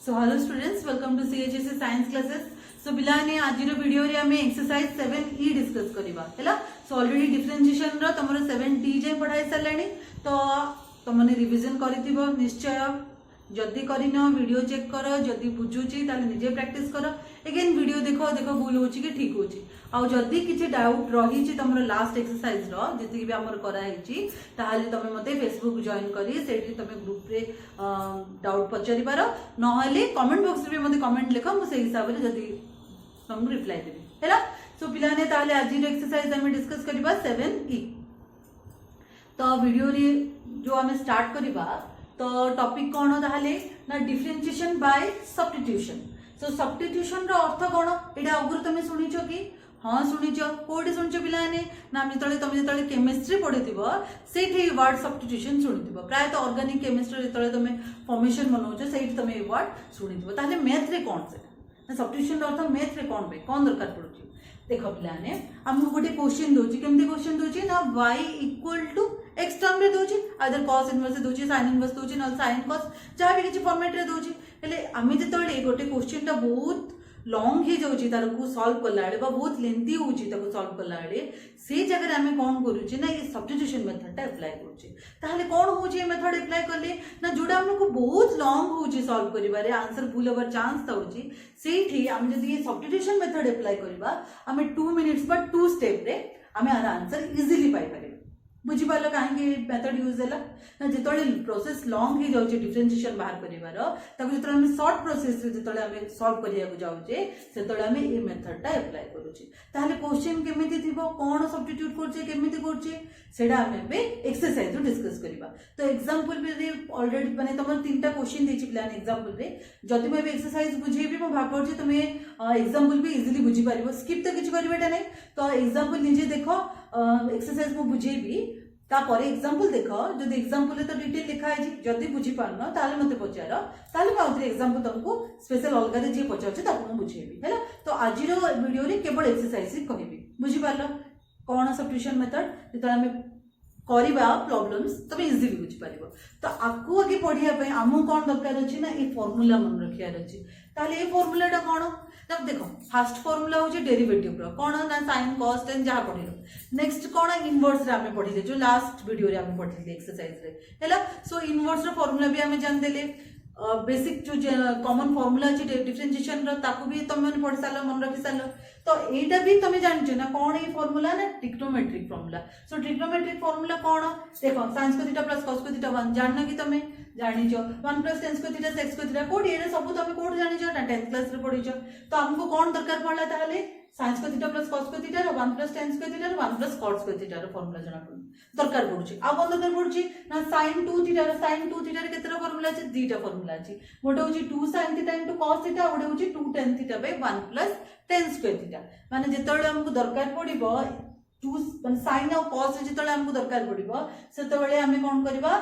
So hello students, welcome to CHSC science classes. So पिलाने आज video रे हमें एक्सरसाइज 7E डिस्कस करिबा हैला. सो ऑलरेडी डिफरेंशिएशन रो तमरो 7D जे पढ़ाई सरलानी तो तमने रिवीजन करिथिबो निश्चय. जदि करिनो वीडियो चेक करो, जदि बुझुची ताले निजे प्रैक्टिस करो. अगेन वीडियो देखो देखो भूल होची कि ठीक होची. आ जदि किछि डाउट रही छि तमरो लास्ट एक्सरसाइज रो जति भी हमर करा हिची ताले तमे मते फेसबुक जॉइन करी सेठी तमे ग्रुप रे डाउट पचारि पारो. नहले कमेंट बॉक्स रे मते कमेंट लिखो मु से हिसाब रे जदि तुमको रिप्लाई देबी हैला. सो पिलाने ताले आज एक्सरसाइज हम डिस्कस करिबा 7E. तो वीडियो रे जो हमें स्टार्ट करिबा तो टॉपिक कौन ताहले ना डिफरेंशिएशन बाय सब्स्टिट्यूशन. सो सब्स्टिट्यूशन रो अर्थ कौन एटा अगुर तुम सुनिचो कि हाँ सुनिचो कोडी सुनिचो पिलाने ना तुम जतले केमिस्ट्री पढ़िथिबो सेठी वर्ड सब्स्टिट्यूशन सुनिथिबो. प्राय तो ऑर्गेनिक केमिस्ट्री जतले तुम फॉर्मेशन बनाउछो सेठी तुम ए वर्ड सुनिथिबो. ताहले मैथ रे कौन से ना सब्स्टिट्यूशन रो अर्थ मैथ रे कौन बे कौन दरकार पड़ुची. देखो पिलाने हमको गोटे क्वेश्चन दोची केमती क्वेश्चन दोची ना y equal to X term रे दोची आइदर cos इनवर्स दोची sin इनवर्स दोची न sin cos जहाँ भी किसी फॉर्मेट रे दोची. हेले आमे जतले गोटे क्वेश्चन टा बहुत लॉन्ग ही जाउची तार को सॉल्व कला आडे बा बहुत लेंथी होची ताको सॉल्व कला आडे से जगह आमे कोन करूची ना ये सब्स्टिट्यूशन मेथड टा अप्लाई करूची. ताहले कोन होची ये मेथड अप्लाई करले ना जोडा हमको बहुत लॉन्ग होची सॉल्व करिबारे आंसर भूल होबार चांस थाउची सेठी हम जदी ये सब्स्टिट्यूशन मेथड अप्लाई करिबा हमें 2 मिनिट्स पर 2 स्टेप रे हमें आर आंसर इजीली पाई पारे. बुझी पालो काहे मेथड यूज हैला ना जेतले प्रोसेस लॉन्ग ही जाउचे डिफरेंशिएशन बाहर करिवार ताको जेतले हम शॉर्ट प्रोसेस रे जेतले हम सॉल्व करिया को जाउचे सेतले हम ए मेथड टा अप्लाई करूची. ताहले क्वेश्चन केमिति थिबो कोन सब्स्टिट्यूट करचे केमिति करचे सेडा हम बे एक्सरसाइज रो डिस्कस करिबा. तो एग्जांपल रे ऑलरेडी माने तमर तीनटा क्वेश्चन देछि प्लान एग्जांपल रे जति मैं एक्सरसाइज बुझेबी मो भाग करछि तुमे एग्जांपल भी इजीली बुझी पारिबो. स्किप तो किछ करिबेटा नै तो एग्जांपल निजे देखो एक्सरसाइज मो बुझेबी तापर एग्जांपल देखो जदि एग्जांपल तो डिटेल लिखा है जदि बुझी पारनो ताले मते पचार ताले मैं आउथरे एग्जांपल तुमको स्पेशल अलग रे जे पचारछ ताको मैं बुझेबी हैला. तो आज रो वीडियो रे केवल एक्सरसाइज ही कहबी. बुझी पारलो कोन सब्स्टिट्यूशन मेथड जेतले हम करिबा प्रॉब्लम्स तबे इजीली बुझी पारिबो. तो आकु आगे पढिया पे हमु कोन दरकार अछि ना ए फार्मूला मन रखिया अछि. ताले ए फार्मूलाटा कोन तब देखो फर्स्ट फार्मूला होची डेरिवेटिव रो कोन ना sin cos tan जहा पढिलो. नेक्स्ट कोन इनवर्स रे हमें पढिले जो लास्ट वीडियो रे हमें पढिले एक्सरसाइज रे हैला. सो इनवर्स रो फार्मूला भी हमें जान देले. बेसिक जो कॉमन फार्मूला अछि डिफरेंशिएशन रो ताको भी तुम मन पढ सालो मन रखि सालो. तो एटा भी तुम जानछ ना कोन ए फार्मूला ना ट्रिग्नोमेट्रिक फार्मूला. सो ट्रिग्नोमेट्रिक फार्मूला कोन देखो sin को थीटा प्लस cos को थीटा 1 जानना कि तुम जानिछो 1 प्लस tan को थीटा x को थीटा कोड एरे सब तुम कोड जानिछो ना 10th क्लास रे पढिछो. तो हमको कोन दरकार पड़ला ताले sin को थीटा प्लस cos को थीटा 1 प्लस tan को थीटा 1 प्लस cos को थीटा रो फार्मूला जाना पड़ दरकार पड़ुची. आ कोन दरकार पड़ुची ना sin 2 थीटा रे केतरा फार्मूला अछि दीटा फार्मूला अछि. गोटे होची 2 sin थीटा * cos थीटा गोटे होची 2 tan थीटा / 1 प्लस tan स्क्वायर थीटा. माने जेतळे हमको दरकार पड़िबो 2 माने sin और cos जेतळे हमको दरकार पड़िबो सेतबेले हमें कोन करबा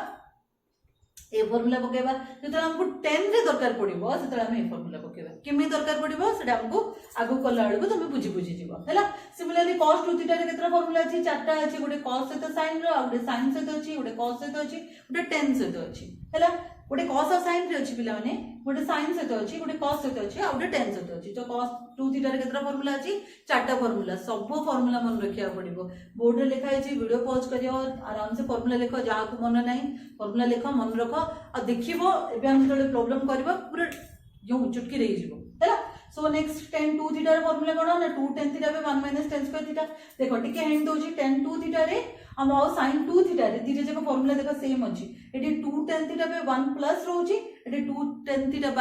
ए फार्मूला पकेबा. जेतळे हमको tan रे दरकार पड़िबो सेतळे हम ए फार्मूला पकेबा. केमे दरकार पड़िबो सेटा हमको आगु कला बेलको तुम बुझी जीवो हैला. सिमिलरली cos 2 थीटा रे केतरा फार्मूला अछि चारटा अछि. गोटे cos सहित sin रो गोटे sin सहित अछि गोटे cos सहित अछि गोटे tan सहित अछि हैला. गोटे cos और sin रे अछि पिला माने गोटे sin सहित अछि गोटे cos सहित अछि आ गोटे tan सहित अछि. तो cos 2 थीटा रे केतरा फार्मूला अछि चारटा फार्मूला. सब फार्मूला मन रखिया पड़िबो. बोर्ड रे लिखा अछि वीडियो पॉज करियो और आराम से फार्मूला लिखो जहा को मन नाही फार्मूला लिखो मन रखो आ देखिबो एबे हम जेतले प्रॉब्लम करबा पूरा जो चुटकी रही जीवो हैला. सो नेक्स्ट tan 2 थीटा रे फार्मूला कोन ना 2 tan थीटा / 1 - tan स्क्वायर थीटा. देखो टिके हिंट दोजी tan 2 थीटा रे हम आ sin 2 थीटा रे धीरे जको फार्मूला देखो सेम अछि. एटी 2 tan थीटा / 1 प्लस रहउची एटी 2 tan थीटा /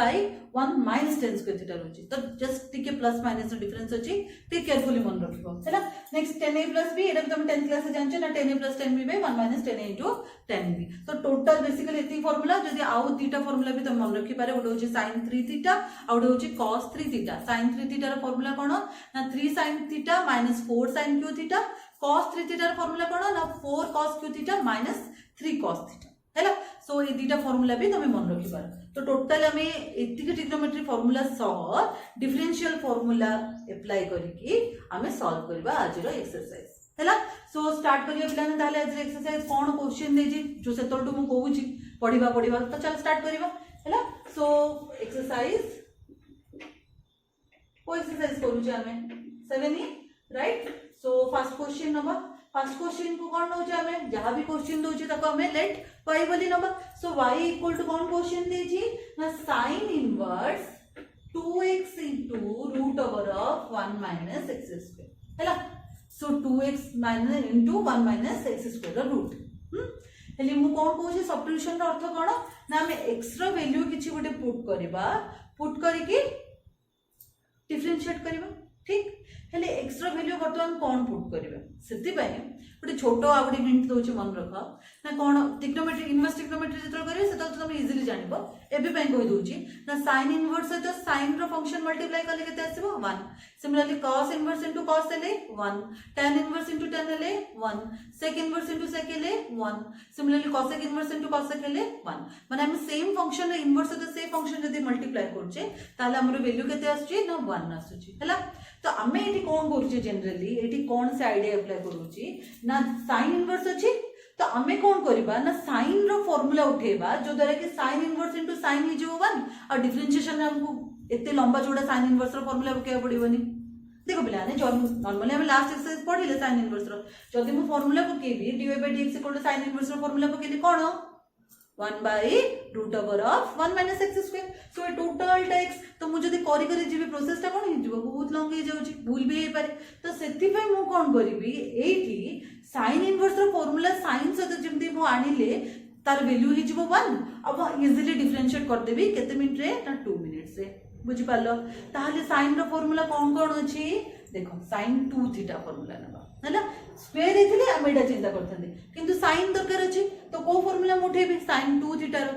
1 - tan स्क्वायर थीटा रहउची. तो जस्ट टिके प्लस माइनस रो डिफरेंस अछि ते केयरफुली मन रखिबो हैला. नेक्स्ट tan a + b एटा तुम 10th क्लास से जानछ ना tan a + tan b / 1 - tan a * tan b. तो टोटल बेसिकली एती फार्मूला जदी आउ दीटा फार्मूला भी तुम मन रखि पारे. गोटे होची sin 3 थीटा आ गोटे होची cos 3 थीटा. sin 3 थीटा रो फार्मूला कोन ना 3 sin theta - 4 sin q theta. cos 3 theta रो फार्मूला कोन ना 4 cos q theta - 3 cos theta हैला. सो ए दीटा फार्मूला भी तुम मन रखि पारे. तो टोटल हमें एतिक ट्रिग्नोमेट्री फार्मूला सह डिफरेंशियल फार्मूला अप्लाई करिकि हमें सॉल्व करबा आज रो एक्सरसाइज हैला. सो स्टार्ट करियो पिला ने ताले आज एक्सरसाइज कोन क्वेश्चन देजी जो सेतोल टू मु कहूची पढिबा तो चल स्टार्ट करबा. हैला। सो एक्सरसाइज को एक्सरसाइज करूचे हमें 7E right. So first question नबा, फर्स्ट क्वेश्चन को कौन नौचे हमें जहां भी क्वेश्चन दोचे ताको हमें लेट y बोली नबा। सो y इक्वल टू कौन क्वेश्चन देची ना sin inverse 2x into root over of 1 minus x square हैला। सो 2x minus into 1 minus x square रो रूट हेले मु कोन कहूची सब्स्टिट्यूशन रो अर्थ कोन ना हमें x रो वैल्यू किछि गोटे पुट करबा, पुट करिकि डिफरेंशिएट करबा ठीक। हेले x रो वैल्यू वर्तमान कोन पुट करबा सेति पय गोटे छोटो आ गोटे हिंट दोची मन रख ना कोन ट्रिग्नोमेट्री इनवर्स ट्रिग्नोमेट्री जेतल करिवे सेतल तो तुम इजीली जानिबो। एबे पय कहि दोची ना sin इनवर्स तो sin रो फंक्शन मल्टीप्लाई करले केते आसीबो 1। Similarly cos inverse into cos ले 1, tan इनवर्स इनटू tan ले 1, sec इनवर्स इनटू sec ले 1, similarly cosec inverse into cosec ले 1। माने हम सेम फंक्शन रे इनवर्स तो सेम फंक्शन जदी मल्टीप्लाई करछे ताले हमर वैल्यू केते आछी ना 1 आछी हैला। तो आमे एठी कोन करछे जनरली एठी कोन से आईडिया अप्लाई करूची ना sin इनवर्स अछि तो आमे कोन करबा ना sin रो फार्मूला उठेबा जो द्वारा कि sin इनवर्स इनटू sin हि जो 1 और डिफरेंशिएशन हमको एते लंबा जोड़ा sin इनवर्स रो फार्मूला पकेबा पड़िबोनी। देखो पिलाने जो नॉर्मली हम लास्ट एक्सरसाइज पढिले sin इनवर्स रो जदी मु फार्मूला पकेबी dy/dx = sin इनवर्स रो फार्मूला पकेली कोन 1 by root over of 1 minus x square। So ए टोटल टैक्स तो मु जदी करी करी जीबी प्रोसेस टा कोन हिजबो बहुत लॉन्ग हे जाउची भूल भी हे पारे। तो सेति पय मु कोन करिवि एठी sin इनवर्स रो फार्मूला sin से तो जेमती मु आनिले तार वैल्यू हिजबो 1 अब इजीली डिफरेंशिएट कर देबी केते मिनिट रे ना 2 मिनिट्स रे बुझि पालो। ताहले sin रो फार्मूला कोन कोन अछि देखो sin 2 थीटा फार्मूला नबा हैला। स्क्वायर हेथिले हम एटा चिंता करथांदे किंतु sin दरकार अछि तो को फार्मूला मुठेबी sin 2 थीटा रो।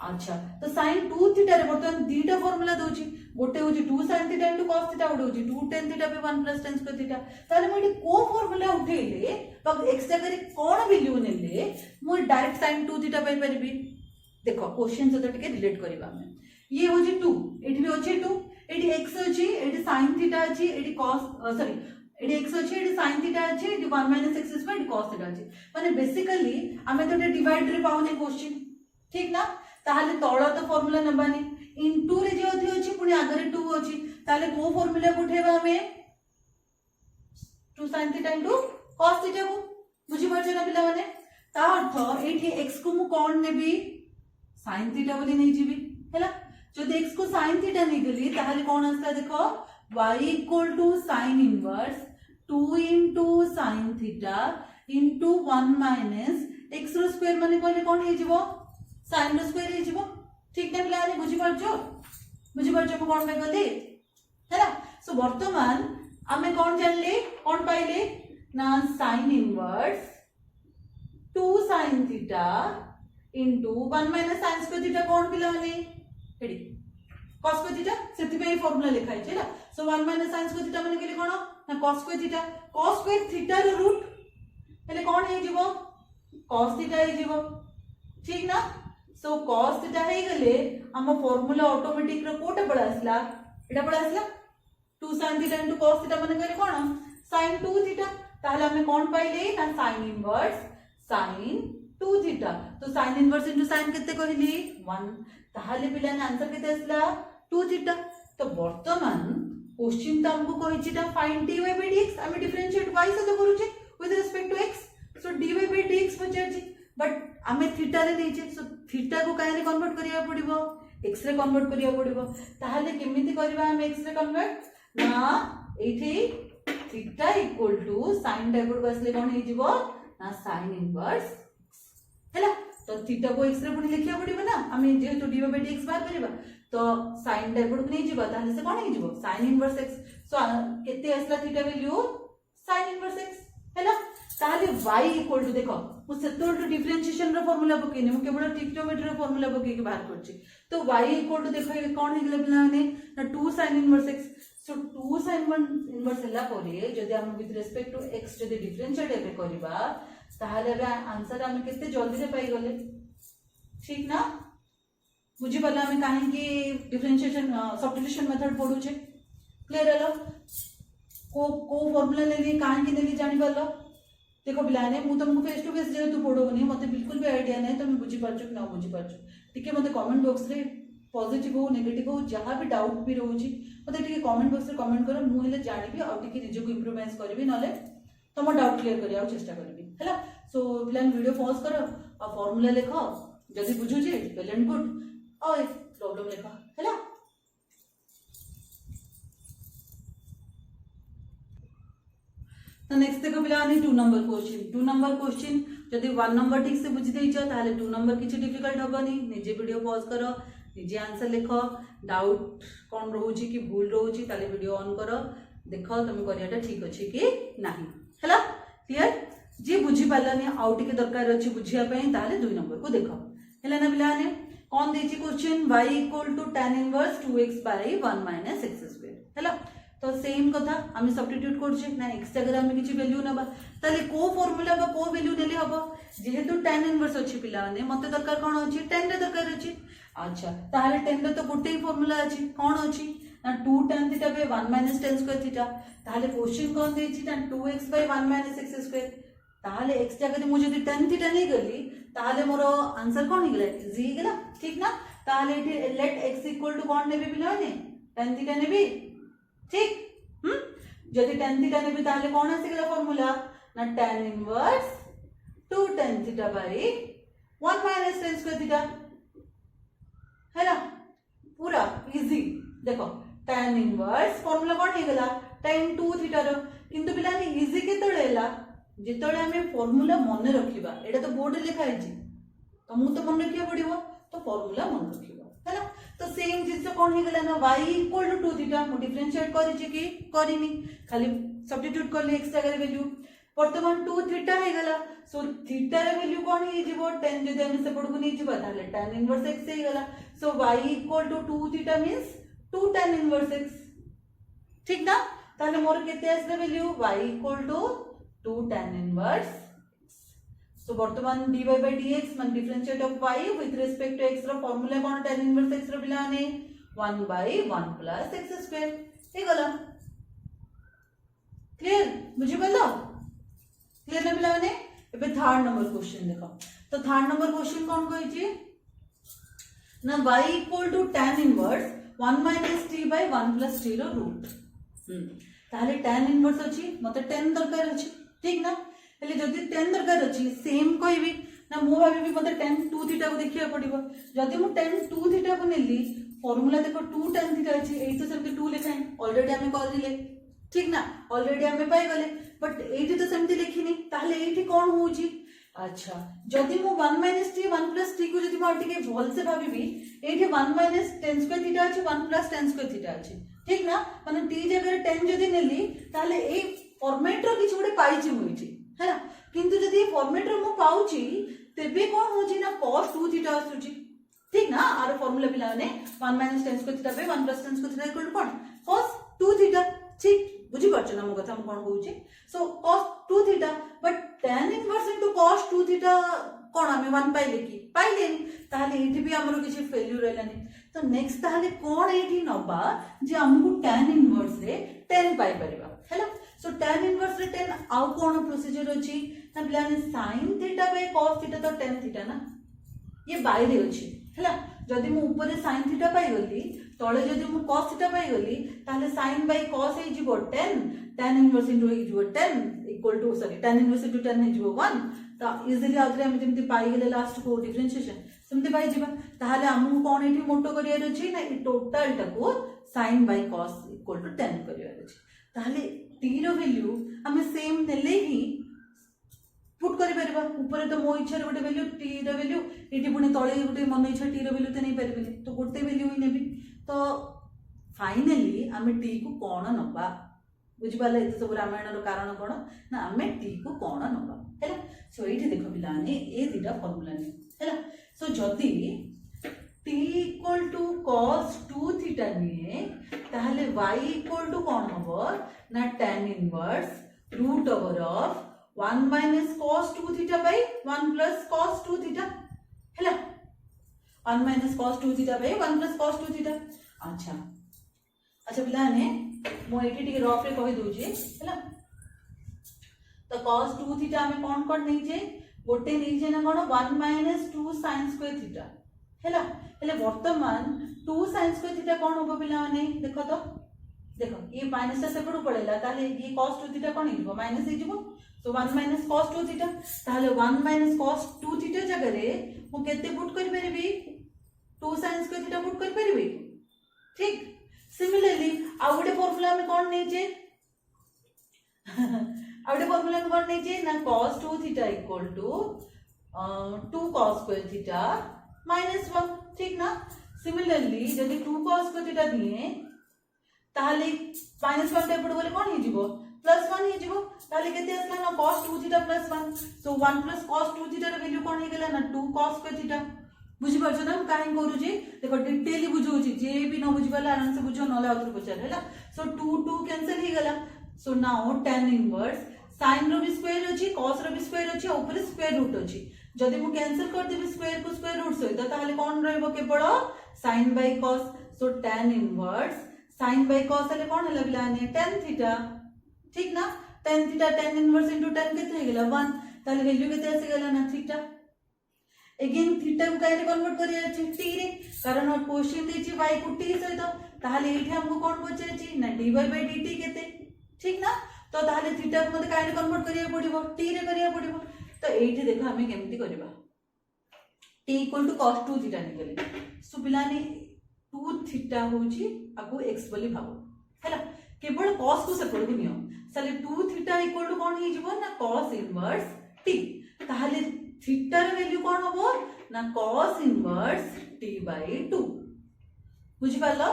अच्छा तो sin 2 थीटा रे बर्तन दीटा फार्मूला दोची गोटे होची 2 sin थीटा * cos थीटा गोटे होची 2 tan थीटा पे 1 + tan स्क्वायर थीटा। ताले म एटी को फार्मूला उठेले तो x जगह रे कोन वैल्यू नेले मु डायरेक्ट sin 2 थीटा पाई परिबी। देखो क्वेश्चन से तो टिके रिलेट करबा हम ये होची 2 एटी भी होची 2 एटी x होची एटी sin थीटा अछि eighty cos sorry eighty x अछि एटी sin थीटा अछि eighty 1 - x square eighty cos theta अछि माने बेसिकली हमें तो डिवाइड रे पाउने क्वेश्चन ठीक ना। ताहले तळ तो फार्मूला नबानी इनटू रे जे अथि अछि पुनी आगरे 2 अछि ताहले को फार्मूला उठेबा हमें 2 sin थीटा * cos थीटा को बुझि परछ ना पिला माने। ता अर्थ एठी x को मु कोन नेबी sin थीटा बोली नै जिबी हैला। जदि x को sin थीटा नै गेली ताहले कोन आस्ता देखो y = sin inverse 2 * sin theta * 1 - x रो स्क्वायर माने कहले कोन हे जिवो sin रो स्क्वायर हे जिवो ठीक ना पिला बुझि परछो मु कोन पे गली हैला। सो वर्तमान हमें कोन जानले कोन पाइले ना sin inverse 2 sin theta * 1 - sin square theta कोन पिला माने एडी cos स्क्वायर थीटा सेति पे फार्मूला लिखाइ छै ना। सो 1 - sin स्क्वायर थीटा माने केले कोन ना cos स्क्वायर थीटा रो रूट हेले कोन हे जिवो cos थीटा हे जिवो ठीक ना। सो cos थीटा हे गेले हम फार्मूला ऑटोमेटिक रो कोटा पड़ आसला एटा पड़ आसला 2 sin थीटा * cos थीटा माने केले कोन sin 2 थीटा। ताहले हमें कोन पाइले ना sin इनवर्स sin 2 थीटा। तो sin इनवर्स * sin केते कहली 1 ताहले पिला ने आंसर केते आसला 2 थीटा। तो वर्तमान क्वेश्चन तो हमको कहिछि ता फाइंड dy/dx हम डिफरेंशिएट y से तो करूचे with respect to x। So dy/dx पचारछि बट हमें थीटा रे देछि सो थीटा को काहे रे कन्वर्ट करिया पड़िबो x रे कन्वर्ट करिया पड़िबो। ताहले केमिति करबा हम x रे कन्वर्ट ना एठी थीटा = sin डायगोनल बसले कोन हे जिवो ना sin इनवर्स हैला। तो थीटा को x रे पुनी लिखिया पड़िबो ना हमें जेहेतु dy/dx बाहर करबा तो sin डायगोनल को नै जिवो ताहले से कोन हे जिवो sin इनवर्स x। सो केते असला theta value sin inverse x हैला। ताहले y = देखो मु सेतोल डिफरेंशिएशन रो फार्मूला पकेनी मु केवल ट्रिग्नोमेट्री रो फार्मूला पके के बाहर करछि। तो y = देखो ये कोन हे गेले पिला माने ना 2 sin इनवर्स x। सो 2 sin इनवर्स हला परे जदि हम विथ रिस्पेक्ट टू x जदि डिफरेंशिएट एबे करबा ताहले बे आंसर हम केते जल्दी रे पाई गले ठीक ना। बुझि पला हम काहे कि डिफरेंशिएशन सब्स्टिट्यूशन मेथड पढु छे क्लियर हलो को फार्मूला लेली काहे कि लेली जानि पालो। देखो पिलाने मु तुमको फेस टू फेस जेतु पढोनी मते बिल्कुल भी आईडिया नै तुम बुझि परछु कि ना बुझि परछु टिके मते कमेंट बॉक्स रे पॉजिटिव हो नेगेटिव हो जहाँ भी डाउट भी रोचे मत कमेंट बॉक्स में कमेंट कर मुझे जानी आउ निजक इम्प्रूवमेंट करी ना तुम डाउट क्लियर करने चेष्टा करी है। सो पे वीडियो पॉज कर आ फॉर्मूला लिख जदि बुझुचे वेल एंड गुड आ प्रॉब्लम लिख है। तो नेक्स्ट देखो पिलाने 2 नंबर क्वेश्चन 2 नंबर क्वेश्चन जदि 1 नंबर ठीक से बुझी देइछ ताले 2 नंबर किछि डिफिकल्ट हबनी निजे वीडियो पॉज कर निजे आंसर लिख डाउट कौन रोची कि भूल रोची ताले वीडियो ऑन कर देख तुम करियाटा ठीक अछि कि नाही हैला क्लियर जे बुझी पालानी आउ टिके दरकार अछि बुझिया पई ताले 2 नंबर को देखो हैला ना पिलाने कौन देछि question y = tan inverse 2x / 1 - x² हैला तो सेम कथा आम सब्स्टिट्यूट करछे ना x जगह आम किछि वैल्यू नबा ताले को फार्मूला बा को वैल्यू नेले हबो जेहेतु tan इनवर्स अछि पिला ने मते दरकार कोन अछि tan रे दरकार अछि। अच्छा ताले tan रे तो गोटे ही फार्मूला अछि कोन अछि ना 2 tan थीटा / 1 - tan स्क्वायर थीटा ताले क्वेश्चन कोन देछि ना 2x / 1 - x² ताले x जगह मु जदि tan थीटा नै गली ताले मोर आंसर कोन हिगला इजी हिगला ठीक ना ताले एठी लेट x = कोन नेबे पिला ने tan थीटा नेबे ठीक जदि tan थीटा ने भी ताले कौन आसीगला फार्मूला ना tan inverse 2 tan theta by 1 - tan square theta है ना पूरा इजी देखो tan इनवर्स फार्मूला कौन हे गला tan 2 थीटा रो किंतु पिला ने इजी केतळेला जेतळे हमें फार्मूला मन रखिबा एटा तो बोर्ड लिखा है तुमको तो मन रखिया पड़िबो तो फार्मूला मन रखिबो है ना। तो सेम चीज कौन हो गला ना y = 2 थीटा मु डिफरेंशिएट करिछि कि करिनी खाली सब्स्टिट्यूट करले x जगह वैल्यू वर्तमान 2 थीटा हे गला सो थीटा रे वैल्यू कौन हे जिवो tan जदि हम से पडकु नै जिवो ताले tan इनवर्स x हे गला so y = 2 theta means 2 tan inverse x ठीक ना ताले मोर केते आसले value y = 2 tan inverse so वर्तमान dy by dx मान differentiate of y with respect to x रो फार्मूला कोन tan इनवर्स x रो बिलाने 1/1 plus x square हे गला क्लियर बुझि पलो क्लियर ना बिलाने एबे थर्ड नंबर क्वेश्चन देखो तो थर्ड नंबर क्वेश्चन कोन कहै छी ना y = tan inverse 1 - t by 1 plus t रो रूट ताले tan इनवर्स अछि मते tan दरकार अछि ठीक ना हेले जदि tan दरकार अछि सेम कहबी ना मु भाबी भी मते tan 2 थीटा को देखिया पड़िबो जदि मु tan 2 थीटा को नेली फार्मूला देखो 2 tan थीटा अछि एई तो सेमति 2 लिखाई ऑलरेडी हमें कर दिले ठीक ना ऑलरेडी हमें पाई गले बट एठी तो सेमति लिखिनी ताले एठी कोन होउची। अच्छा जदि मु 1 - t 1 + t को जदि मु आटिके भल से भाबीबी एठी 1 - tan स्क्वायर थीटा अछि 1 + tan स्क्वायर थीटा अछि ठीक ना माने t जगह tan जदि नेली ताले एई फॉर्मेट रो किछ गोटे पाइछि मुइछि है ना किंतु जदि फॉर्मेट रो मु पाउछि तेबे कोन होछि ना cos 2 थीटा आसुछि ठीक ना आर फार्मूला पिला ने 1 - tan square theta / 1 + tan square theta equal to कोन cos 2 थीटा ठीक बुझि परछ ना मो कथा हम कोन कहउछि so cos 2 theta but tan inverse * cos 2 theta कोन हमें 1 पाइले कि पाइले ताले एठी भी हमरो किछि वैल्यू रहलानी तो नेक्स्ट ताले कोन एठी नबा जे हमकु tan इनवर्स रे 10 पाई परबा हैला सो tan इनवर्स रे 10 आउ कोन प्रोसीजर अछि ना पिलाने sin theta by cos theta तो tan थीटा ना ये बाइरे अछि हैला जदि मु ऊपर sin थीटा पाई गली तळे जदि मु cos थीटा पाई गली ताले sin बाय cos हे जिवो 10 tan इनवर्स इनटू हे जिवो 10 equal to sorry tan inverse into 10 हे जिवो 1 तो इजीली आउथरे हम जेमति पाई गेले लास्ट को डिफरेंशिएशन सेमति पाई जिबा ताले हमहु कोन एठी मोटो करियार अछि ना इ टोटल टाको sin by cos equal to 10 करियार अछि ताले t रो वैल्यू हमें सेम नेले ही पुट करि परबा ऊपर तो मो इच्छा रे गोटे वैल्यू t रो वैल्यू एठी पुनी तळे गोटे मन इच्छा t रो वैल्यू ते नै परबिनी तो गोटे वैल्यू ही नेबी तो फाइनली हमें t को कोन नबा बुझि पाले एते सब रामायण रो कारण कोन ना हमें t को कोन नबा हैला सो एठी देखो बिलाने ए दिटा फार्मूला ने हैला सो जदी t = cos 2 थीटा निये ताहले y = कोन हबो ना tan inverse root over of 1 - cos 2 theta by 1 + cos 2 theta हैला 1 - cos 2 theta by 1 + cos 2 theta अच्छा अच्छा बिलाने मो एठी टिके रफ रे कहि दोछि हैला तो cos 2 थीटा हमें कोन कोन नै जे गोटे नै जे ना कोन 1 - 2 sin स्क्वायर थीटा हैला हेले वर्तमान 2 sin स्क्वायर थीटा कौन होबो पिला माने देखो तो देखो ये माइनस से सेपटू पड़ेला ताले ये cos 2 थीटा कौन हिजबो माइनस हिजबो सो 1 माइनस cos 2 थीटा ताले 1 माइनस cos 2 थीटा जगह रे मु केते पुट कर परबी 2 sin स्क्वायर थीटा पुट कर परबी ठीक सिमिलरली आउडे फार्मूला में कौन नै जे आउडे फार्मूला में कौन नै जे ना cos 2 theta equal to 2 cos square theta minus 1 ठीक ना सिमिलरली जदि 2 cos स्क्वायर थीटा दिए ताले माइनस 1 टेपड़ बोले कौन ही जीवो प्लस 1 ही जीवो ताले केते असला ना cos 2 थीटा प्लस 1 सो 1 प्लस cos 2 थीटा रे वैल्यू कौन हे गेला ना 2 cos स्क्वायर थीटा बुझी परछ ना काहे करू जे देखो डिटेली बुझो छी जे भी न बुझी पाला आराम से बुझो नले आउटर पचार हैला सो 2 2 कैंसिल ही गेला so now tan inverse sin रो भी स्क्वायर अछि cos रो भी स्क्वायर अछि ऊपर स्क्वायर रूट अछि जदि मु कैंसिल कर देबी स्क्वायर को स्क्वायर रूट सहित ताले कौन रहबो केवल sin by cos so tan inverse sin by cos ले कौन हला बिलाने tan थीटा ठीक ना tan theta tan inverse into tan केते हे गेला 1 ताले वैल्यू केते आसे गेला ना थीटा अगेन थीटा को काहे कन्वर्ट करिया अछि t रे कारण और क्वेश्चन देछि y को t सहित ताले एठी हमको कौन बचे अछि ना dy बाय dt केते ठीक ना तो ताले थीटा को मते काहे कन्वर्ट करिया पड़िबो t रे करिया पड़िबो तो एठी देखो हमें केमति करबा t equal to cos 2 theta निकले सो पिलाने 2 थीटा होची आगु x बोली भाबो हैला केवल cos को सेपरेट को नियो साले 2 थीटा इक्वल टू कौन ही जीवो ना cos इनवर्स t ताले थीटा रे वैल्यू कौन होबो ना cos इनवर्स t बाय 2 बुझी पालो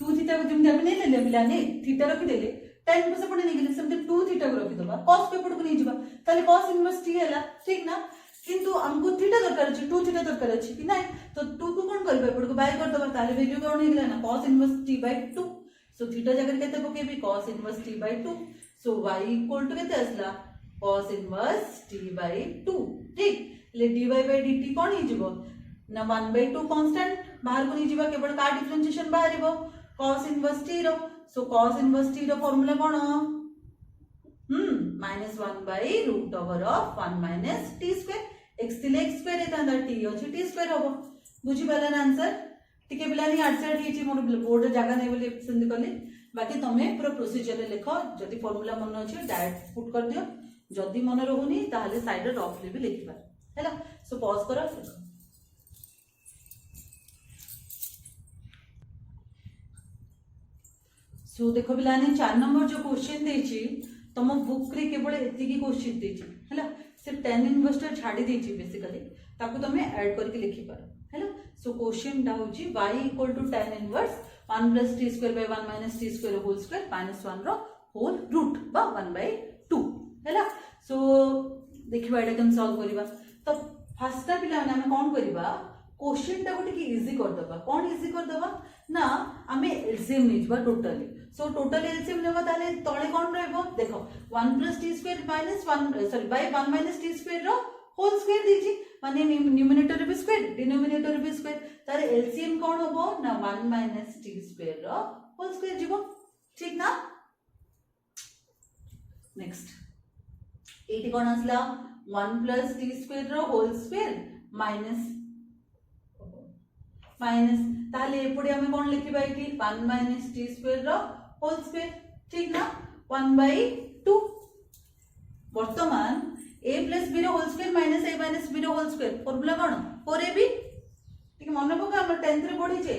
2 थीटा को तुम नहीं ले ले पिलाने थीटा रखि देले tan को सेपरेट नहीं गेले समते 2 थीटा को रखि दबा cos को सेपरेट को नहीं जीवा ताले cos इनवर्स t हैला ठीक ना किंतु हमको थीटा दरकार अछि 2 थीटा दरकार अछि कि नाही तो 2 को कोन करबे पड़ को बाय कर दबा ताले वैल्यू कोन हे गेला ना cos inverse t by 2 so theta जगह केते पकेबी cos inverse t by 2 so y equal to केते असला cos इनवर्स t बाय 2 ठीक ले dy बाय dt कोन ही जीवो ना 1 बाय 2 कांस्टेंट बाहर को नहीं जीवा केवल का डिफरेंशिएशन बाहरबो cos इनवर्स t रो सो cos इनवर्स t रो फार्मूला कोन -1 by root over of 1 minus t square x तिले x स्क्वायर एता t अछि t स्क्वायर होबो बुझी पाला ना आंसर टिके बिलानी आंसर हिची मोर बोर्ड जगह नै बोली सेंड करली बाकी तमे पूरा प्रोसीजर रे लिखो जदी फार्मूला मन अछि डायरेक्ट पुट कर दियो जदी मन रहउनी ताहले साइड रे रफली भी लिखबा हैला सो पॉज करो सो देखो बिलानी 4 नंबर जो क्वेश्चन देछि तम बुक रे केवल एति की क्वेश्चन देछि हैला सिर्फ tan इनवर्स छाडी देछि बेसिकली ताको तमे ऐड करके लिखि पारो हैला सो क्वेश्चन डा होछि y equal to tan inverse 1 plus t square by 1 minus t square whole square minus 1 रो होल रूट बा 1 बाय 2 हैला सो देखिबा एटा केम सॉल्व करिबा तो फर्स्ट टा पिला हम कोन करिबा क्वेश्चन टा गोटे की इजी कर दबा कोन इजी कर दबा ना हमें एलसीएम निजबा टोटली सो टोटल एलसीएम नेबा ताले तळे कोन रहबो देखो 1 plus t square minus 1 sorry by 1 minus t square रो होल स्क्वायर दीजी माने न्यूमरेटर रे भी स्क्वायर डिनोमिनेटर रे भी स्क्वायर तारे एलसीएम कोन होबो ना 1 माइनस t स्क्वायर रो होल स्क्वायर जीवो ठीक ना नेक्स्ट एटी कोन आसला 1 प्लस t स्क्वायर रो होल स्क्वायर माइनस ताले एपडी हमें कोन लिखिबा एटी 1 माइनस t स्क्वायर रो होल स्क्वायर ठीक ना 1 बाय 2 वर्तमान a प्लस b रो whole square minus a minus b रो होल स्क्वायर फार्मूला कोन 4ab ठीक मन पका हम 10th रे पढी जे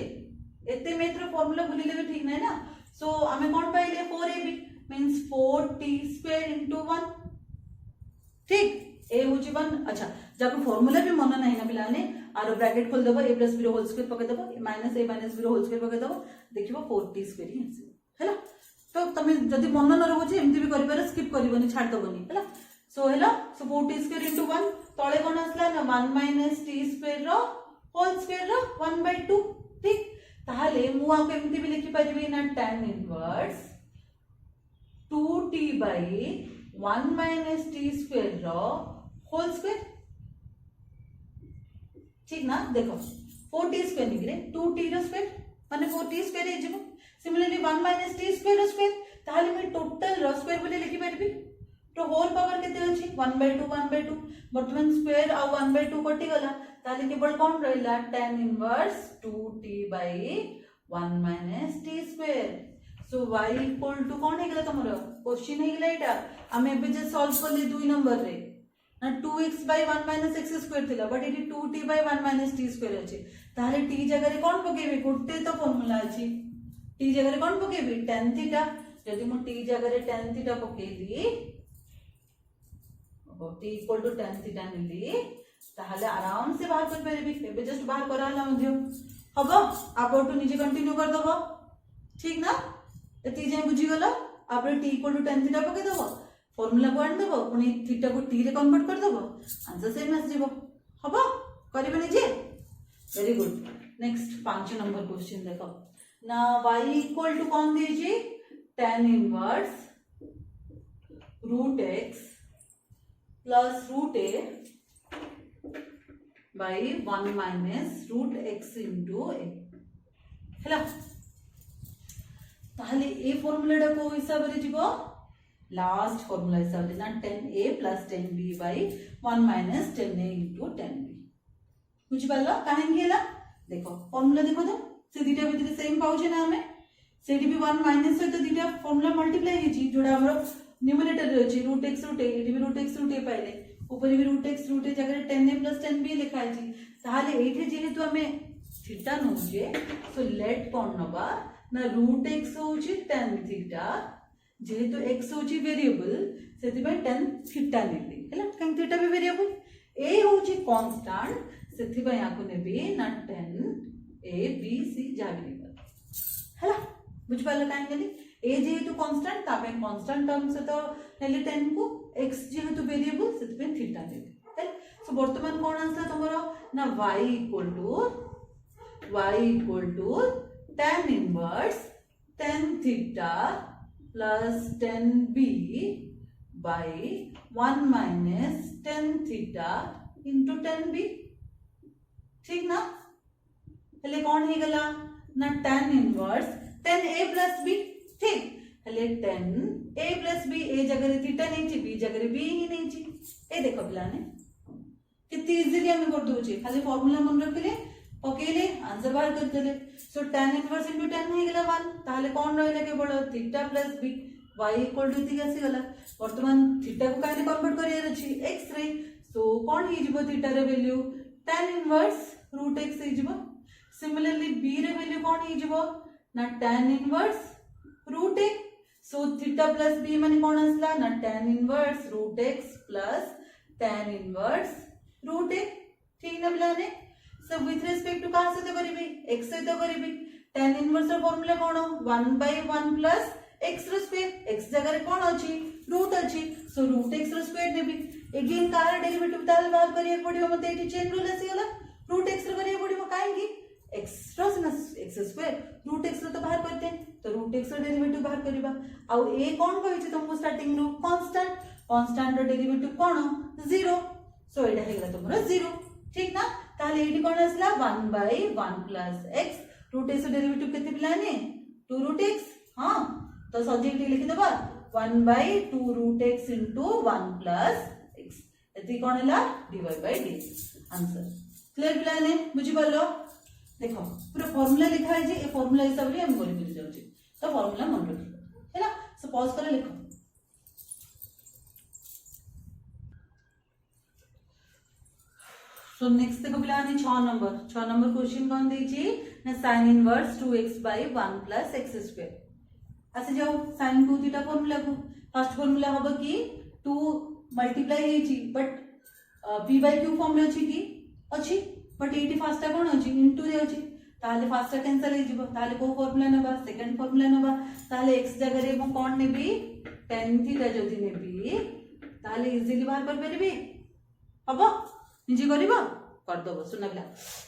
एते मैथ रो फार्मूला भूली लेबे ठीक नै ना सो हमें कोन पाइले 4ab means 4t square into 1 ठीक ए होची 1 अच्छा जाको फार्मूला भी मन नै ना पिलाने आरो ब्रैकेट खोल दबो a प्लस b रो होल स्क्वायर पके दबो माइनस a माइनस b रो होल स्क्वायर पके दबो देखिबो 4t स्क्वायर ही आसी हैला तो तमे जदी मन न रहबो जे एमती भी करि पारे स्किप करिवनी छाड दबोनी हैला सो हैला सो 4t स्क्वायर इनटू 1 तळे कोन आसला ना 1 माइनस t स्क्वायर रो होल स्क्वायर रो 1 बाय 2 ठीक ताहाले मु आ केमती भी लिखि परिबे ना tan inverse 2t by 1 minus t square रो होल स्क्वायर ठीक ना देखो 4t स्क्वायर निकले 2t रो स्क्वायर माने 4t स्क्वायर हे जिवो सिमिलरली 1 माइनस t स्क्वायर रो स्क्वायर ताहाले मैं टोटल रो स्क्वायर बोले लिखि परबी तो होल पावर केते अछि 1/2 वर्तमान स्क्वायर आ 1/2 कटि गला ताले केवल कोन रहला tan inverse 2t/1 - t square so y equal to कोन हे गेला तमरो क्वेश्चन हे गेला एटा हमें एबे जे सॉल्व करले 2 नंबर रे ना 2x/1 - x स्क्वायर थिला बट इटी 2t/1 - t स्क्वायर अछि ताले t जगह रे कोन पकेबे गोटे तो फार्मूला अछि t जगह रे कोन पकेबे tan थीटा यदि मु t जगह रे tan थीटा पकेली t equal to tan theta मिली ताहले आराम से बाहर कर परबी एबे जस्ट बाहर कराला मध्य हबो आबोटू निजे कंटिन्यू कर दबो ठीक ना एती जे बुझी गलो आपरे t equal to tan theta पके दबो फार्मूला को आन दबो पुनी थीटा को t रे कन्वर्ट कर दबो आंसर सेम आस जीवो हबो करबे निजे very good next 5 number question देखो ना y इक्वल टू कौन दीजिए tan inverse √x plus √a by 1 minus √x into a हैला ताहले ए फार्मूलाटा को हिसाब रे जीवो लास्ट फार्मूला हिसाब रे ना 10a + 10b by 1 minus 10a into 10b बुझि पालो काहे गेला देखो फार्मूला देखो तो से दिटा भीतर सेम पाउछे ना हमें सेठी भी 1 माइनस से तो दिटा फार्मूला मल्टीप्लाई हिची जोडा हमरो न्यूमरेटर रे अछि √x √a एठी भी √x √a पाइले ऊपर भी √x √a जगह 10a + 10b लिखा अछि ताहले एठी जेहेतु हमें थीटा नोजे सो लेट कोन नबा ना √x होची tan थीटा जेहेतु x होची वेरिएबल सेति by tan थीटा नेली हैला tan थीटा भी वेरिएबल a होची कांस्टेंट सेति by याको नेबी ना tan a b c जाबी हैला बुझ पाला काहे गेली a जेहेतु कांस्टेंट तापे कांस्टेंट टर्म से तो नेली tan को x जेहेतु वेरिएबल सेति by थीटा नेली हैला सो वर्तमान कोन आंसर तमरो ना y equal to tan inverse tan theta plus tan b by 1 minus tan theta into tan b ठीक ना हेले कौन हे गला ना tan inverse tan a plus b ठीक हेले tan a plus b a जगह रे थीटा नहीं छी b जगह रे b ही नहीं छी ए देखो पिलाने कितनी इजीली हमें कर दोछे खाली फार्मूला मन रखले पकेले आंसर बाहर कर देले so tan inverse into tan हे गला 1 ताले कौन रहले केवल theta plus b y equal to theta आसी गला वर्तमान थीटा को काहे कन्वर्ट करियर अछि x रे सो कौन ही जिवो थीटा रे वैल्यू tan इनवर्स √x हे जिवो सिमिलरली b रे वैल्यू कौन ही जिवो ना tan inverse √a so theta plus b माने कौन आसला ना tan inverse √x plus tan inverse √a ठीक ना बिलाने सो विथ रिस्पेक्ट टू कहां से तो करिबी x से तो करिबी tan इनवर्स रो फार्मूला कोन 1/1 प्लस x रो स्क्वायर x जगह रे कोन अछि रूट अछि सो √x रो स्क्वायर नेबी अगेन कार डेरिवेटिव ताल बाहर करिया पडियो मते एठी चेन रूल आसी गला √x रो करिया पडियो काहेकि x रो x स्क्वायर √x रो तो बाहर करते तो √x रो डेरिवेटिव बाहर करिबा आ ए कोन कहै छै तुमको स्टार्टिंग रो कांस्टेंट रो डेरिवेटिव कोन 0 सो एटा हे गला तुमरो 0 ठीक ना ताले एठी कोन आसला 1/1 प्लस x √x रो डेरिवेटिव केते पिलाने 2√x हां तो सब्जेक्ट लिखि देबा 1/2√x into 1 plus x एती कोन हला dy/dx आंसर क्लियर पिलाने बुझि पालो देखो पूरा फार्मूला लिखा है जे ए फार्मूला हिसाब रे हम करि मिल जाउ छी तो फार्मूला मन रखिबो हैला सो पॉज कर लिखो सो नेक्स्ट देखो पिलाने 6 नंबर क्वेश्चन कोन दै छी ना sin inverse 2x/1 plus x square आसे जाओ sin 2 थीटा फार्मूला को फर्स्ट फार्मूला होबो कि 2 मल्टीप्लाई हे छी बट p/q फॉर्म में अछि कि अछि बट एटी फर्स्ट कोन अछि इनटू रे अछि ताले फर्स्ट कैंसिल हे जिवो ताले को फार्मूला नबा सेकंड फार्मूला नबा ताले x जगह रे मो कोन नेबी tan थीटा जदी नेबी ताले इजीली बाहर कर परबी हबो निजे करबो कर दबो सुनबला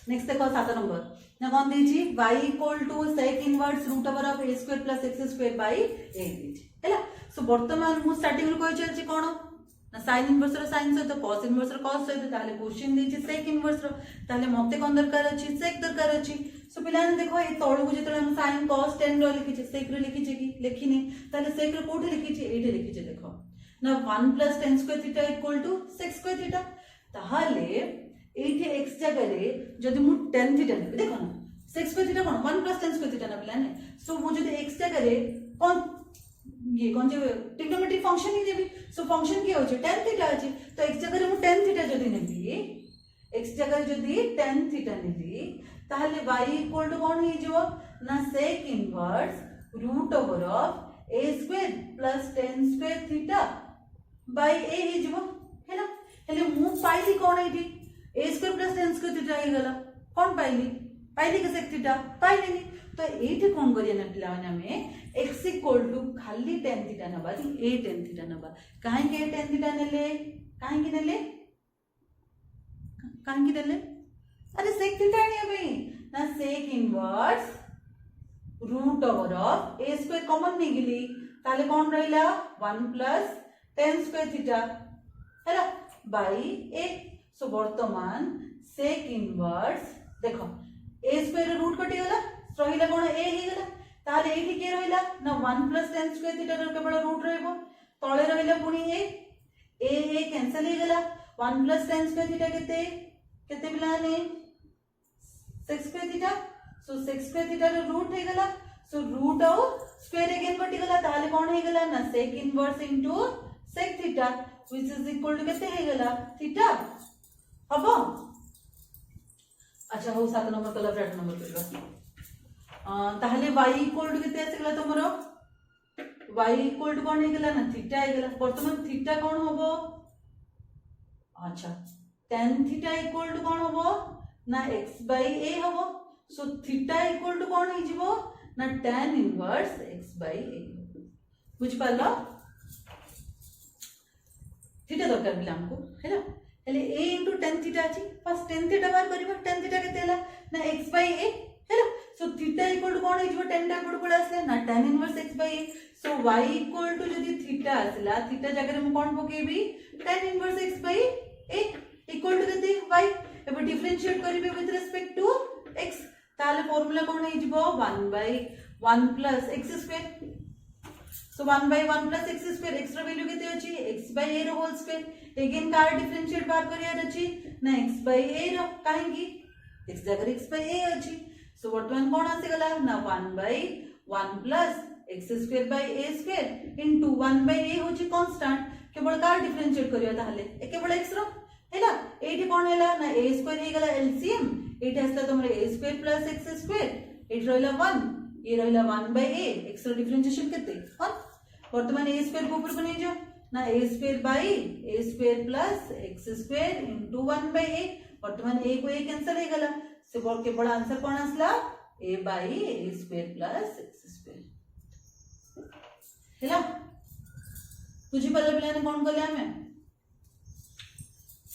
नेक्स्ट देखो 7 नंबर ना कोन दै छी y equal to sec inverse √a² plus x² by a दै हैला सो वर्तमान मु स्टार्टिंग रो कहि चल छी कोन ना sin इनवर्स रो sin से तो cos इनवर्स रो cos से ताले क्वेश्चन दै छी sec इनवर्स रो ताले मते कोन दरकार अछि sec दरकार अछि सो पिलाने देखो ए तळु को जेतले हम sin cos tan रो लिखि छी sec रो लिखि छी कि लिखिने ताले sec रो कोठे लिखि छी एठे लिखि छी देखो ना 1 plus tan square theta equal to sec square theta ताहले एठी x जगह रे जदि मु tan थीटा ने देखो ना सेक स्क्वायर थीटा कोन 1 प्लस टेन स्क्वायर थीटा ना प्लान सो मु जदि x जगह रे कोन ये कौन जो ट्रिग्नोमेट्रिक फंक्शन ही देबी सो फंक्शन की होचे tan थीटा अछि तो x जगह रे मु tan थीटा जदि नेबी x जगह जदि tan थीटा नेबी ताहले y इक्वल टू कोन ही जो ना sec inverse root over of a square plus tan square theta by a ही जो है ना हेले मु पाइली कोन एठी a square plus tan square theta ही गला कोन पाइली के sec थीटा पाइली नहीं तो एठी कोन करिया ना पिला माने हमें x इक्वल टू खाली tan थीटा नबा a tan थीटा नबा काहे के tan थीटा नेले अरे sec थीटा नहीं अबे ना sec inverse root over of a square common नहीं गेली ताले कोन रहिला 1 प्लस tan स्क्वायर थीटा हैला बाय a सो वर्तमान sec इनवर्स देखो a स्क्वायर रूट कटि गला रहिला कोन a ही गला ताले एठी के रहिला ना 1 प्लस tan स्क्वायर थीटा रो केवल रूट रहबो तळे रहिला पुनी a कैंसिल ही गला 1 प्लस tan स्क्वायर थीटा केते बिलाने sec square theta so sec square theta रो रूट हे गला so root of square again कटि गला ताले कोन हे गला ना sec inverse into sec theta which is equal to केते हे गला थीटा हबो अच्छा हो 7 नंबर कला 8 नंबर करबा ताहले y इक्वल टू केते आसे गला तमरो y इक्वल टू कोन हे गला ना थीटा हे गला वर्तमान थीटा कोन होबो अच्छा tan थीटा इक्वल टू कोन होबो ना x by a होबो सो थीटा इक्वल टू कोन हे जिवो ना tan inverse x by a बुझ पालो थीटा दरकार बिला हमको हैला हेले a into tan थीटा अछि फर्स्ट tan थीटा बार करबा tan थीटा केते हला ना x by a हैला सो थीटा इक्वल टू कोन हे जिवो tan टा कोड कोड आसले ना tan inverse x by a so y equal to जदी थीटा आसला थीटा जगह रे हम कोन पकेबी tan inverse x by a equal to केते y एबे डिफरेंशिएट करिवे विथ रिस्पेक्ट टू x ताले फार्मूला कोन हे जिवो 1 by 1 plus x square so 1 by 1 plus x square x रो वैल्यू केते अछि x by a रो होल स्क्वायर अगेन कार डिफरेंशिएट बार करिया अछि ना x by a रो काहेकि x जगह x by a अछि सो वर्तमान कोन आसे गला ना 1 by 1 plus x square by a square into 1 by a होछि कांस्टेंट केवल कार डिफरेंशिएट करिया ताहले ए केवल x रो हैला एठी कोन हैला ना a स्क्वायर हे गला एलसीएम एठी आसला तमरे a square plus x square एठी रहला 1 ये रहला 1 by a x रो डिफरेंशिएशन केते 1 वर्तमान a स्क्वायर को ऊपर बने जो ना a square by a square plus x square into 1 by a वर्तमान a को a कैंसिल हे गला से बोल के बड़ा आंसर कोन आसला a by a square plus x square हैला बुझी पल्ले बिलाने कोन कले हमें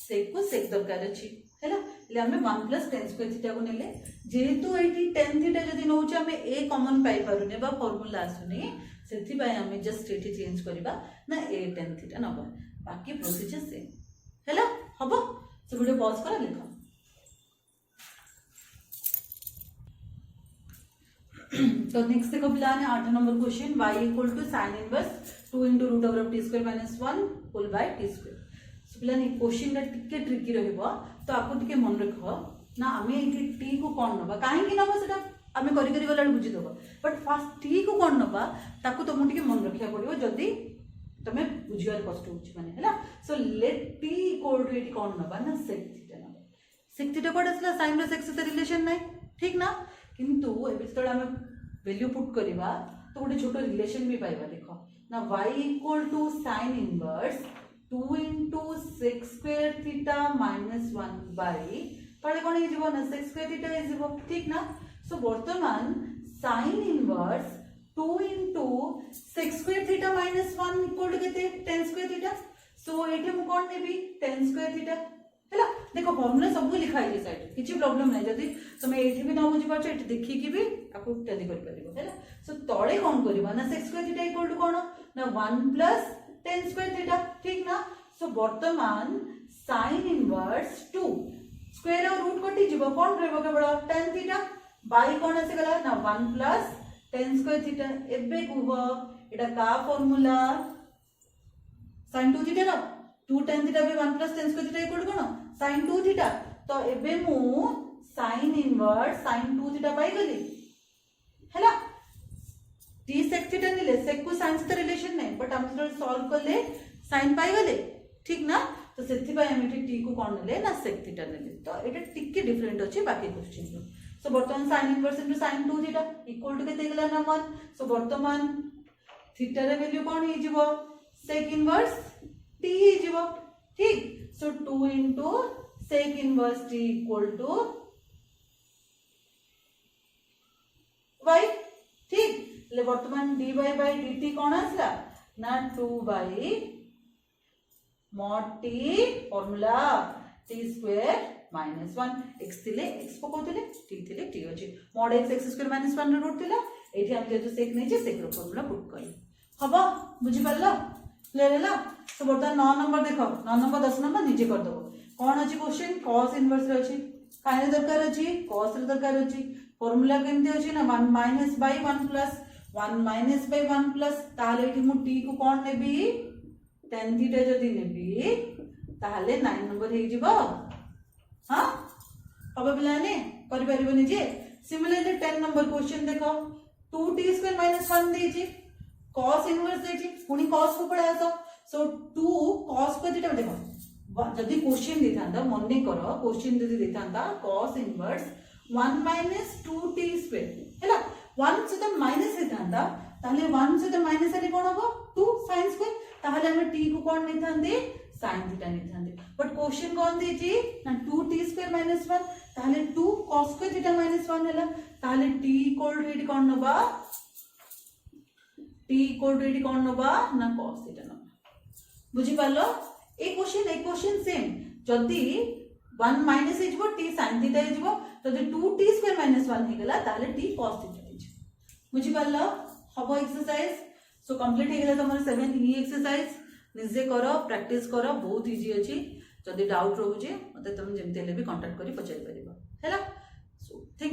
sec को sec दरकार अछि हैला ले हमें 1 प्लस tan स्क्वायर थीटा को नेले जेहेतु एठी tan थीटा जदी नउचे हमें a कॉमन पाई पारुने बा फार्मूला आसुने सेथि बाय हमें जस्ट एठी चेंज करबा ना a tan थीटा नबा बाकी प्रोसीजर सेम हैला हबो से वीडियो पॉज करा लिखो तो नेक्स्ट देखो पिलाने 8 number question y equal to sin inverse 2 into root over of t square minus 1 whole by t square सो पिलाने क्वेश्चन टा टिके ट्रिकी रहबो तो आपको टिके मन रखो ना हमें एठी t को कोन नबा काहे कि नबा सेटा हमें करी करी गला बुझी दबो बट फास्ट t को कोन नबा ताको तुम टिके मन रखिया पड़िबो जदी तमे बुझियार कष्ट होछि माने हैला so let t equal to एठी कोन नबा ना sec थीटा नबा sec थीटा कोड असला sin रो sec से रिलेशन नै ठीक ना किंतु एबे तोड़ हमें वैल्यू पुट करबा तो गोटे छोटो रिलेशन भी पाइबा देखो ना y equal to sin inverse 2 into sec square theta minus 1 by तळे कोन हे जीवो ना sec square theta हे जीवो ठीक ना सो वर्तमान sin inverse 2 into sec square theta minus 1 equal to केते tan square theta सो एठी मु कोन नेबी tan square theta हैला देखो फार्मूला सब लिखा है साइड किछि प्रॉब्लम नै जदी तुम एठी भी न बुझि पाछो एठी देखि कि भी आपको टैली कर परिबो हैला सो तळे कोन करबा ना sec square theta equal to कोन ना 1 plus tan square theta ठीक ना सो वर्तमान sin इनवर्स 2 स्क्वायर और रूट कटि जीवो कोन रहबो केवल tan थीटा बाय कोन आसे गला ना 1 plus tan square theta एबे कुहो एटा का फार्मूला sin 2 थीटा रो 2 tan theta by 1 plus tan square theta equal कोन sin 2 थीटा तो एबे मु sin इनवर्स sin 2 थीटा पाई गली हैला t sec थीटा नेले sec को sin से रिलेशन नै बट हम जब सॉल्व करले sin पाई गले ठीक ना तो सेति पाई हम t को कोन नेले ना sec थीटा नेले तो एटा टिके डिफरेंट अछि बाकी क्वेश्चन रो सो वर्तमान sin inverse into sin 2 theta equal to केते गेला ना 1 सो वर्तमान थीटा रे वैल्यू कोन हे जिवो sec इनवर्स t हे जिवो ठीक सो 2 into sec inverse t equal to y ठीक ले वर्तमान dy by dt कोन आसला ना 2 by mod t formula t square minus 1 x थिले x पकोतले t थिले t अछि mod x square minus 1 रो रूट थिला एठी हम जेतु sec नै जे sec रो फॉर्मूला पुट करी हबो बुझि परलो क्लियर हैला सो वर्तमान 9 नंबर देखो 9 नंबर 10 नंबर नीचे कर दो कौन अछि क्वेश्चन cos इनवर्स रे अछि काहे दरकार अछि cos रे दरकार अछि फार्मूला केमते अछि ना 1 minus by 1 plus 1 minus by 1 plus ताले एठी मु t को कोन नेबी tan थीटा जदी नेबी ताले 9 नंबर हे जिवो हां अब बिलाने करि परिबनी जे सिमिलरली 10 नंबर क्वेश्चन देखो 2t square minus 1 देछि cos इनवर्स देछि पुनी cos को पढा आसो सो 2 cos को थीटा देखो जदि क्वेश्चन देथांदा मने करो क्वेश्चन जदि देथांदा cos inverse 1 minus 2t square हैला 1 से तो माइनस हेथांदा ताले 1 से तो माइनस आले कोन हो 2 sin स्क्वायर ताले हम t को कोन नेथांदे sin थीटा नेथांदे बट क्वेश्चन कोन देछि ना 2t square minus 1 ताले 2 cos स्क्वायर थीटा minus 1 हैला ताले t इक्वल टू एटी कोन नबा t इक्वल टू एटी कोन नबा ना cos थीटा नबा बुझि पालो ए क्वेश्चन सेम जदी 1 माइनस हे जबो t sin थीटा हे जबो जदी 2t स्क्वायर माइनस 1 हे गेला ताले t cos थीटा हे जबो बुझि पालो हबो एक्सरसाइज सो कंप्लीट हे गेला तमर 7 ई एक्सरसाइज निजे करो प्रैक्टिस करो बहुत इजी अछि जदी डाउट रहू जे मते तुम जेमते ले भी कांटेक्ट करी पचारि परिबो हैला सो थैंक